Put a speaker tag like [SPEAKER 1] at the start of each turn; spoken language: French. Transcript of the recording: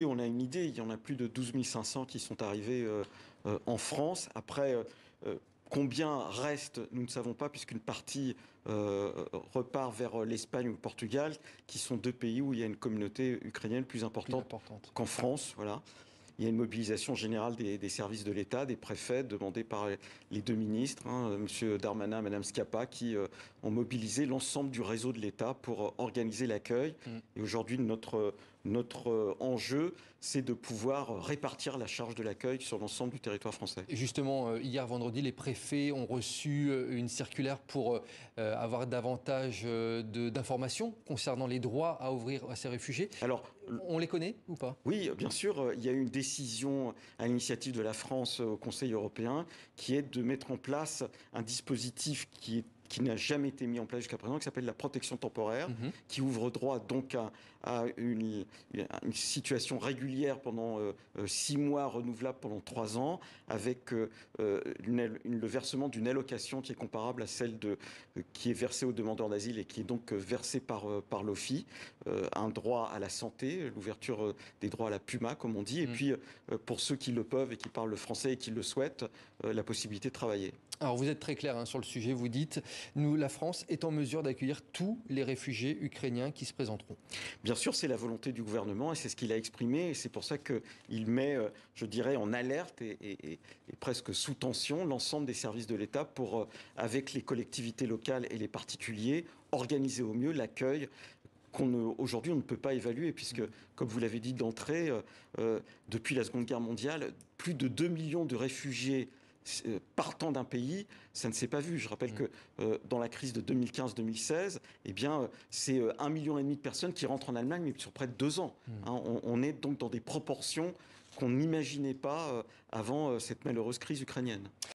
[SPEAKER 1] On a une idée, il y en a plus de 12 500 qui sont arrivés en France. Après, combien reste, nous ne savons pas, puisqu'une partie repart vers l'Espagne ou le Portugal, qui sont deux pays où il y a une communauté ukrainienne plus
[SPEAKER 2] Plus
[SPEAKER 1] importante
[SPEAKER 2] importante.
[SPEAKER 1] qu'en France. Voilà. Il y a une mobilisation générale des services de l'État, des préfets, demandée par les deux ministres, M. Darmanin, Mme Schiappa, qui ont mobilisé l'ensemble du réseau de l'État pour organiser l'accueil.
[SPEAKER 2] Mm.
[SPEAKER 1] Et aujourd'hui, notre enjeu, c'est de pouvoir répartir la charge de l'accueil sur l'ensemble du territoire français.
[SPEAKER 2] Et justement, hier vendredi, les préfets ont reçu une circulaire pour avoir davantage d'informations concernant les droits à ouvrir à ces réfugiés.
[SPEAKER 1] Alors,
[SPEAKER 2] On les connaît ou pas?
[SPEAKER 1] oui, bien sûr, il y a eu une décision à l'initiative de la France au Conseil européen qui est de mettre en place un dispositif qui n'a jamais été mis en place jusqu'à présent, qui s'appelle la protection temporaire, qui ouvre droit donc à une situation régulière pendant 6 mois, renouvelable pendant 3 ans, avec le versement d'une allocation qui est comparable à celle qui est versée aux demandeurs d'asile et qui est donc versée par l'OFII, un droit à la santé, l'ouverture des droits à la PUMA, comme on dit, et puis pour ceux qui le peuvent et qui parlent le français et qui le souhaitent, la possibilité de travailler.
[SPEAKER 2] Alors vous êtes très clair sur le sujet, vous dites, la France est en mesure d'accueillir tous les réfugiés ukrainiens qui se présenteront.
[SPEAKER 1] Bien sûr, c'est la volonté du gouvernement et c'est ce qu'il a exprimé et c'est pour ça qu'il met, je dirais, en alerte et presque sous tension l'ensemble des services de l'État pour, avec les collectivités locales et les particuliers, organiser au mieux l'accueil qu'aujourd'hui on ne peut pas évaluer puisque, comme vous l'avez dit d'entrée, depuis la Seconde Guerre mondiale, plus de 2 millions de réfugiés partant d'un pays, ça ne s'est pas vu. Je rappelle que dans la crise de 2015-2016, eh bien, c'est 1,5 million de personnes qui rentrent en Allemagne, mais sur près de 2 ans. On est donc dans des proportions qu'on n'imaginait pas avant cette malheureuse crise ukrainienne.